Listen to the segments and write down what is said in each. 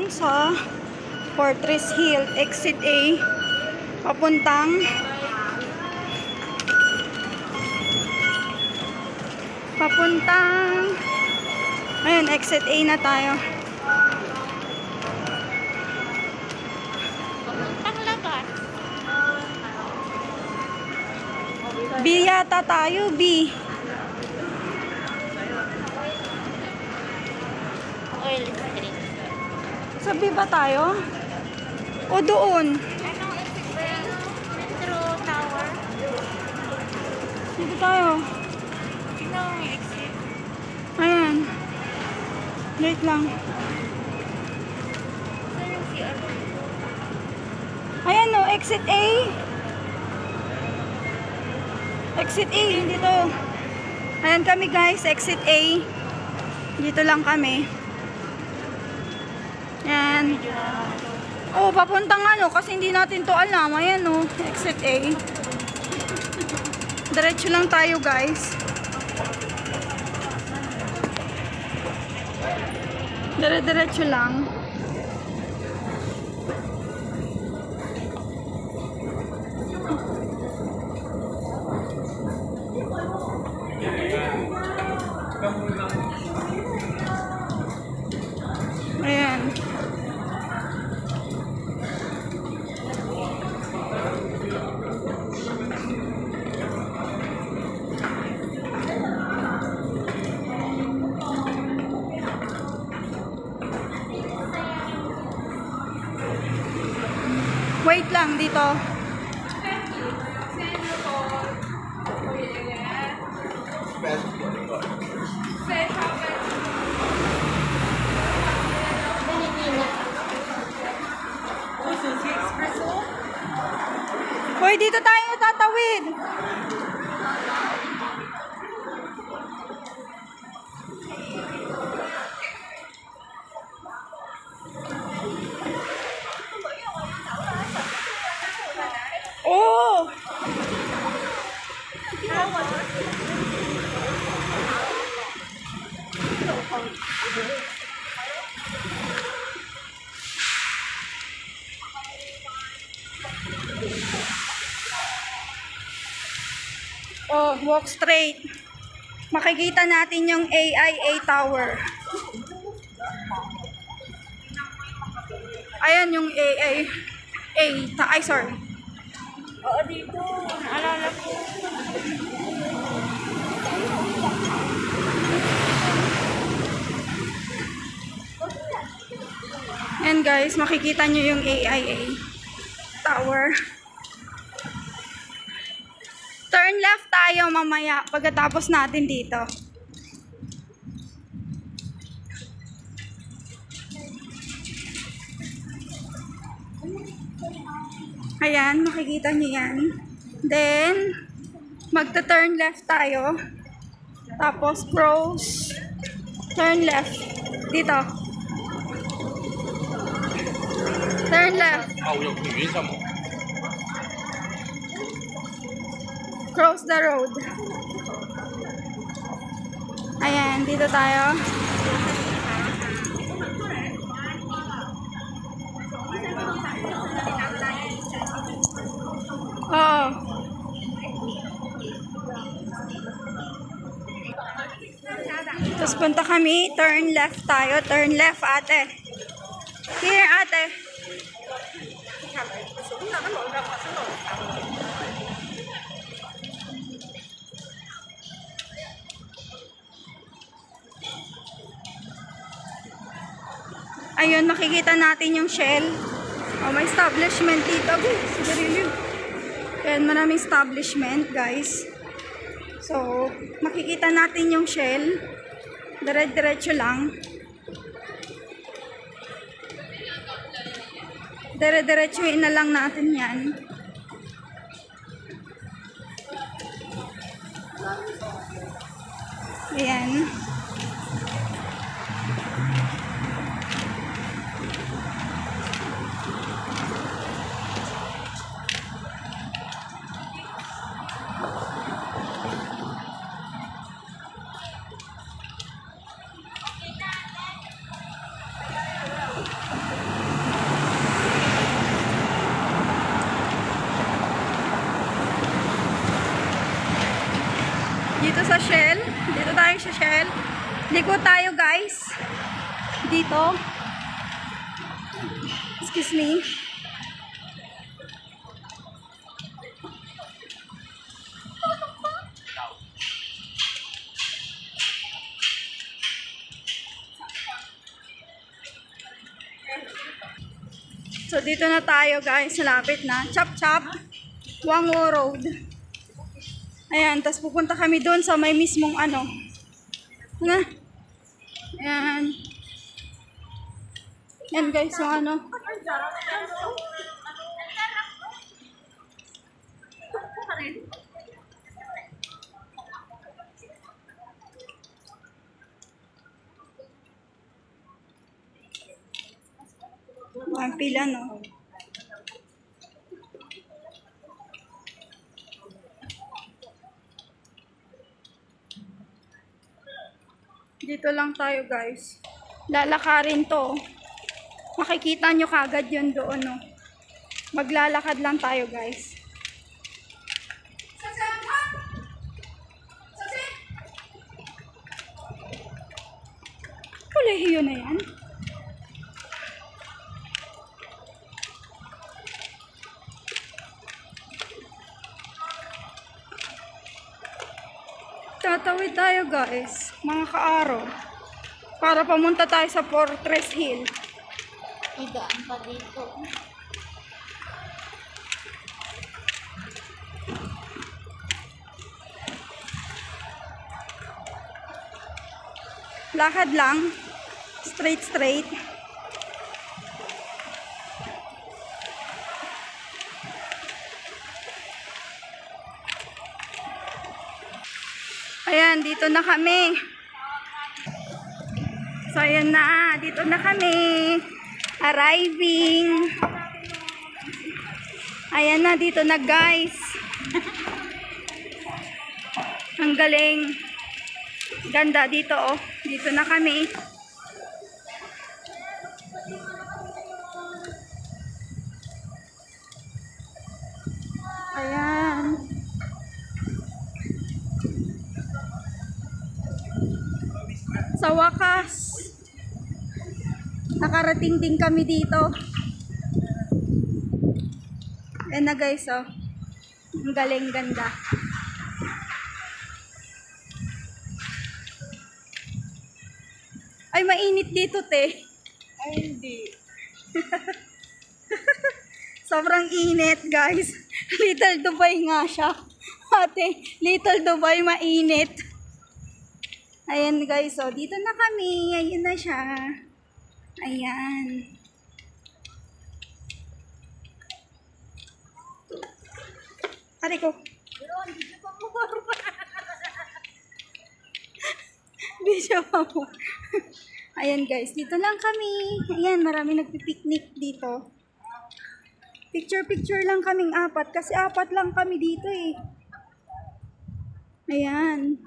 lang sa Fortress Hill, exit A, papuntang ayun, exit A na tayo. Papuntang labas. B yata tayo, B. Oil Street. Sa B ba tayo? O doon? Anong exit ba yan? Metro Tower? Dito tayo. Anong exit? Ayan. Wait lang. Saan yung CR? Ayan o, exit A. Exit A, dito. Ayan kami guys, exit A. Dito lang kami. Ayan. Oh, papuntang ano, kasi hindi natin to alam. Ayan o, exit A. Diretso lang tayo guys. Diretso lang. Ayan. Wait lang dito. Hoy, dito tayo tatawid. Oh! Oh, walk straight. Makikita natin yung AIA Tower. Ayan yung AA. Ay, sorry. Oo, dito. Naalala ko. And guys, makikita nyo yung AIA Tower. Turn left tayo mamaya pagkatapos natin dito. Ayan, makikita nyo yan. Then, magta-turn left tayo. Tapos, cross. Turn left. Dito. Turn left. Cross the road. Ayan, dito tayo. Oo. Tapos punta kami, turn left tayo. Turn left, ate. Here, ate. Ayun, makikita natin yung Shell. Oh, may establishment dito, guys. Ayan, maraming establishment, guys. So, makikita natin yung Shell. Diretso lang. Diretsuhin na lang natin yan. Ayan. Rachel. Liko tayo guys. Dito. Excuse me. So dito na tayo guys, lapit na. Chop Chop, Wango Road. Ayan, tapos pupunta kami doon sa may mismong ano. Na? Ayan. Yan guys, yung ano. Ang pila, no? Dito lang tayo, guys. Lalakarin to. Makikita nyo kagad yun doon, no? Maglalakad lang tayo, guys. Kolehiyo na yan. Tatawid tayo guys, mga kaaro, para pamunta tayo sa Fortress Hill. Idaan pa dito. Lakad lang, straight. Ayan, dito na kami. So, ayan na. Dito na kami. Arriving. Ayan na, dito na guys. Ang galing. Ganda dito, oh. Dito na kami. Ayan. Sa wakas, nakarating din kami dito. Ayan na guys, oh. Ang galing, ganda. Ay, mainit dito, te. Ay, hindi. Sobrang init, guys. Little Dubai nga siya. Ate, Little Dubai mainit. Ayan guys, so dito na kami. Ayun na siya. Ayan. Aray ko. Video pa mo. Ayan guys, dito lang kami. Ayan, marami nagpipiknik dito. Picture lang kaming apat. Kasi apat lang kami dito eh. Ayan.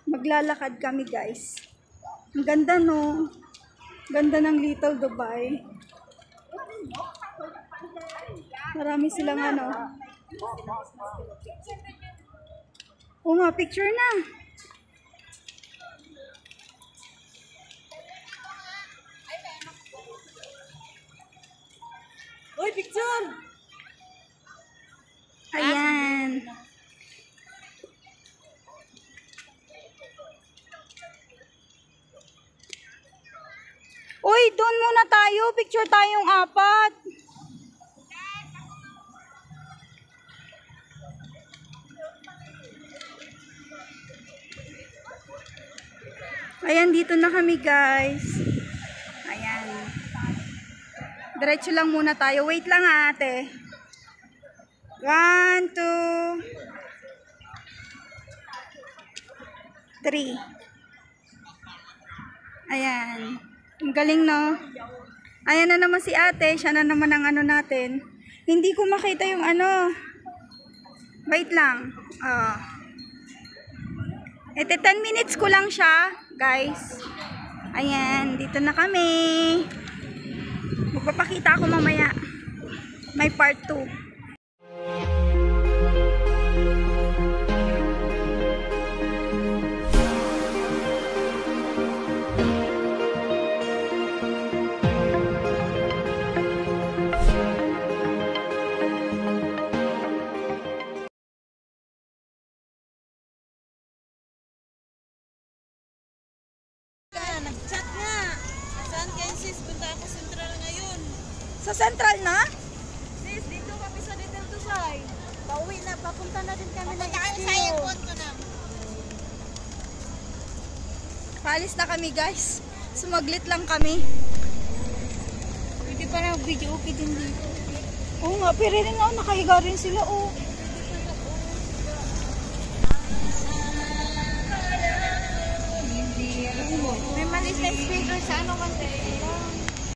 Maglalakad kami guys. Ang ganda, no? Ganda ng Little Dubai. Marami silang ano. Oo nga, picture na. Uy, picture! Ayan. Uy, doon muna tayo. Picture tayong apat. Ayan, dito na kami guys. Ayan. Diretso lang muna tayo. Wait lang ate. 1, 2, 3. Ayan. Ang galing, no? Ayan na naman si ate. Siya na naman ang ano natin. Hindi ko makita yung ano. Wait lang. Ito 10 minutes ko lang siya, guys. Ayan. Dito na kami. Magpapakita ako mamaya. May part 2. Sa Central na? Sis, dito kami sa Little Dubai. Pauwi na, papunta na din kami ng Saan sa XQ. airport ko na? Paalis na kami guys. Sumaglit lang kami. Pwede pa na video okay din dito. Oo nga, pero rin nga, nakahiga rin sila oh. May malis na speaker sa ano kasi.